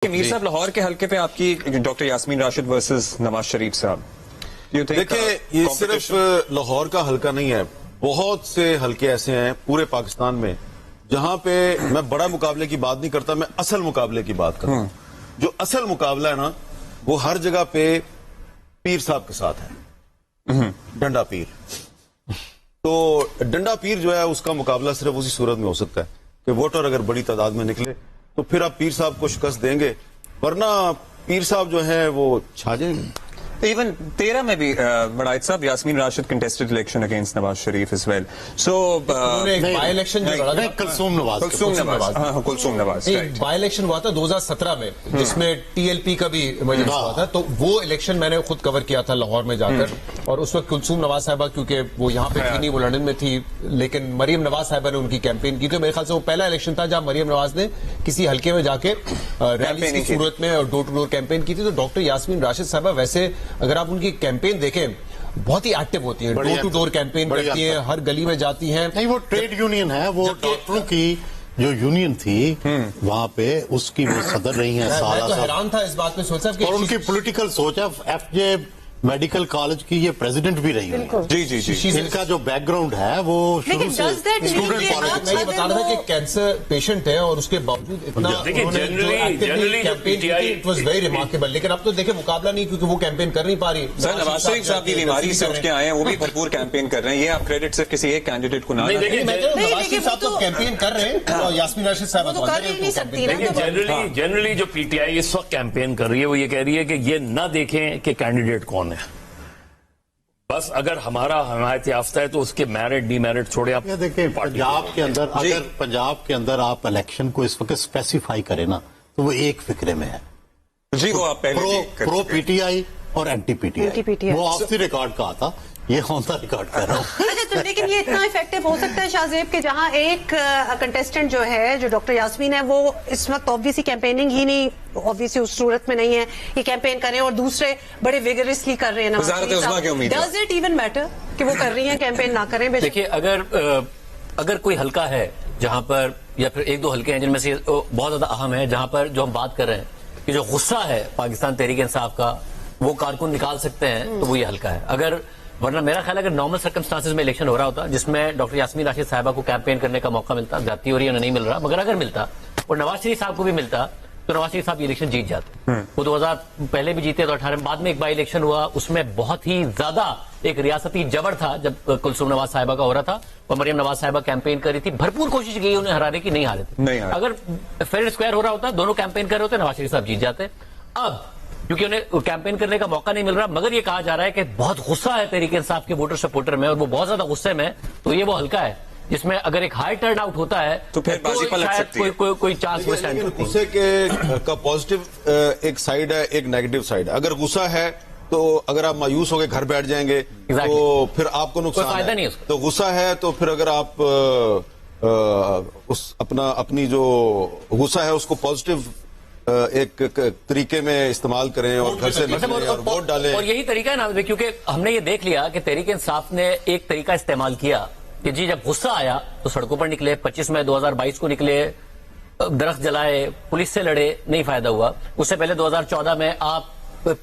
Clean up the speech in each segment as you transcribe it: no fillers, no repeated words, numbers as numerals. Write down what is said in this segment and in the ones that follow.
میر صاحب لاہور کے حلقے پہ آپ کی ڈاکٹر یاسمین راشد ورسز نواز شریف صاحب. دیکھیں یہ صرف لاہور کا حلقہ نہیں ہے، بہت سے حلقے ایسے ہیں پورے پاکستان میں جہاں پہ میں بڑا مقابلے کی بات نہیں کرتا، میں اصل مقابلے کی بات کرتا ہوں. جو اصل مقابلہ ہے نا وہ ہر جگہ پہ پیر صاحب کے ساتھ ہے، ڈنڈا پیر. تو ڈنڈا پیر جو ہے اس کا مقابلہ صرف اسی صورت میں ہو سکتا ہے کہ ووٹر اگر بڑی تعداد میں نکلے تو پھر آپ پیر صاحب کو شکست دیں گے، ورنہ پیر صاحب جو ہیں وہ چھا جائیں گے. ایون 13 میں بھی بڑائد صاحب Yasmin Rashid contested election against Nawaz Sharif as well. So by election Kulsoom Nawaz by election ہوا تھا 2017 میں جس میں ٹی ایل پی کا بھی ایمرجنس ہوا تھا. تو وہ الیکشن میں نے خود کور کیا تھا لاہور میں جا کر، اور اس وقت کلثوم نواز صاحبہ کیونکہ وہ یہاں پہ تھی نہیں، وہ لندن میں تھی، لیکن مریم نواز صاحبہ نے ان کی کیمپین کی. تو میرے خیال سے وہ پہلا الیکشن تھا جہاں مریم نواز نے کسی حلقے میں جا کے ریلی کی صورت میں اور ڈور ٹو ڈور کیمپین کی تھی. تو ڈاکٹر یاسمین راشد صاحبہ ویسے اگر آپ ان کی کیمپین دیکھیں بہت ہی ایکٹیو ہوتی ہیں، ڈور ٹو ڈور کیمپین کرتی ہیں، ہر گلی میں جاتی ہیں. نہیں، وہ ٹریڈ یونین ہے، وہ ڈاکٹروں کی جو یونین تھی وہاں پہ اس کی وہ صدر رہی ہیں. میں تو حیران تھا اس بات میں، سوچا کہ اور ان کی پولیٹیکل سوچ ہے. ایف جے میڈیکل کالج کی یہ پریزیڈنٹ بھی رہی ہے. جی ان کا جو بیک گراؤنڈ ہے وہ شروع سے اسٹوڈنٹ پالیٹکس. میں یہ بتا رہا تھا کہ کینسر پیشنٹ ہے اور اس کے باوجود اتنا اٹ واز ویری ریمارکیبل. لیکن اب تو دیکھیں مقابلہ نہیں، کیونکہ وہ کیمپین کر نہیں پا رہی. سر نواز شریف صاحب کی بیماری سے اٹھ کے آئے ہیں، وہ بھی بھرپور کیمپین کر رہے ہیں. یہ آپ کریڈٹ صرف کسی ایک کینڈیڈیٹ کو نہ دیں. نواز شریف صاحب تو کیمپین کر رہے ہیں اور یاسمین راشد صاحب تو کر ہی نہیں سکتی. جنرلی جو پی ٹی آئی اس وقت کیمپین کر رہی ہے وہ یہ کہہ رہی ہے کہ یہ نہ دیکھیں کہ کینڈیڈیٹ کون ہے، بس اگر ہمارا حمایت یافتہ ہے تو اس کے میرٹ ڈی میرٹ چھوڑے. آپ دیکھیں پنجاب کے اندر، اگر پنجاب کے اندر آپ الیکشن کو اس وقت اسپیسیفائی کریں نا تو وہ ایک فکرے میں ہے. جی وہ آپ پہلے پرو پی ٹی آئی اور اینٹی پی ٹی آئی. وہ آپ سے ریکارڈ کہا تھا، یہ ہوتا ریکارڈ کر رہا ہوں. اچھا، لیکن یہ اتنا افیکٹو ہو سکتا ہے شاہ زیب کہ جہاں ایک کنٹیسٹنٹ جو ہے جو ڈاکٹر یاسمین ہے وہ اس وقت آبویسلی کیمپیننگ ہی نہیں، آبویسلی اس صورت میں نہیں ہے یہ کیمپین کریں، اور دوسرے بڑے ویگرسلی کر رہے ہیں. ڈز اٹ ایون میٹر کہ وہ کر رہی ہیں کیمپین نہ کریں؟ دیکھیے اگر کوئی حلقہ ہے جہاں پر، یا پھر ایک دو حلقے ہیں جن میں سے بہت زیادہ اہم ہے جہاں پر جو ہم بات کر رہے ہیں کہ جو غصہ ہے پاکستان تحریک انصاف کا وہ کارکن نکال سکتے ہیں، تو وہ یہ حلقہ ہے. ورنہ میرا خیال ہے اگر نارمل سرکمسٹانسز میں الیکشن ہو رہا ہوتا جس میں ڈاکٹر یاسمین راشد صاحبہ کو کیمپین کرنے کا موقع ملتا، زیادتی ہو رہی ہے نہیں مل رہا، مگر اگر ملتا اور نواز شریف صاحب کو بھی ملتا تو نواز شریف صاحب یہ الیکشن جیت جاتے. وہ 2000 پہلے بھی جیتے تو 18 میں، بعد میں ایک بائی الیکشن ہوا، اس میں بہت ہی زیادہ ایک ریاستی جبر تھا جب کلثوم نواز صاحبہ کا ہو رہا تھا اور مریم نواز صاحبہ کیمپین کر رہی تھی. بھرپور کوشش کی انہیں ہرانے کی، نہیں ہارے تھے. اگر فیئر اسکوائر ہو رہا ہوتا، دونوں کیمپین کر رہے ہوتے، نواز شریف صاحب جیت جاتے. اب کیونکہ انہیں کیمپین کرنے کا موقع نہیں مل رہا، مگر یہ کہا جا رہا ہے کہ بہت غصہ ہے تحریک انصاف کے ووٹر سپورٹر میں اور وہ بہت زیادہ غصے میں، تو یہ وہ حلقہ ہے جس میں اگر ایک ہائی ٹرن آؤٹ ہوتا ہے تو پھر بازی پلٹ سکتی ہے. کوئی چانس میں اسٹینڈ کرتی ہے. غصے کا پازیٹو ایک سائیڈ ہے، ایک نیگیٹو سائیڈ ہے. اگر غصہ ہے تو اگر آپ مایوس ہو کے گھر بیٹھ جائیں گے تو پھر آپ کو نقصان فائدہ نہیں ہے. تو غصہ ہے تو پھر اگر آپ اپنی جو غصہ ہے اس کو پازیٹو ایک طریقے میں استعمال کریں اور گھر سے نکلیں اور ووٹ ڈالیں. اور یہی طریقہ ہے نا، کیونکہ ہم نے یہ دیکھ لیا کہ تحریک انصاف نے ایک طریقہ استعمال کیا کہ جی جب غصہ آیا تو سڑکوں پر نکلے، 25 مئی 2022 کو نکلے، درخت جلائے، پولیس سے لڑے، نہیں فائدہ ہوا. اس سے پہلے 2014 میں آپ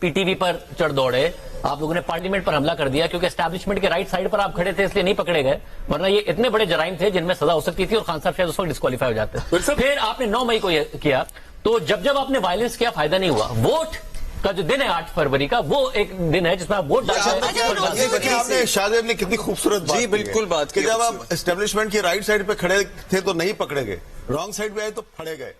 پی ٹی وی پر چڑھ دوڑے، آپ لوگوں نے پارلیمنٹ پر حملہ کر دیا کیونکہ اسٹیبلشمنٹ کے رائٹ سائڈ پر آپ کھڑے تھے، اس لیے نہیں پکڑے گئے، ورنہ یہ اتنے بڑے جرائم تھے جن میں سزا ہو سکتی تھی اور خان صاحب شاید اس وقت ڈسکوالیفائی ہو جاتے. پھر آپ نے 9 مئی کو یہ کیا، تو جب آپ نے وائلنس کیا فائدہ نہیں ہوا. ووٹ کا جو دن ہے 8 فروری کا، وہ ایک دن ہے جس میں آپ ووٹ ڈالتے ہیں. شاہ زیب نے کتنی خوبصورت جی بالکل بات کہ جب آپ اسٹیبلشمنٹ کی رائٹ سائڈ پہ کھڑے تھے تو نہیں پکڑے گئے، رانگ سائڈ پہ آئے تو پھڑے گئے.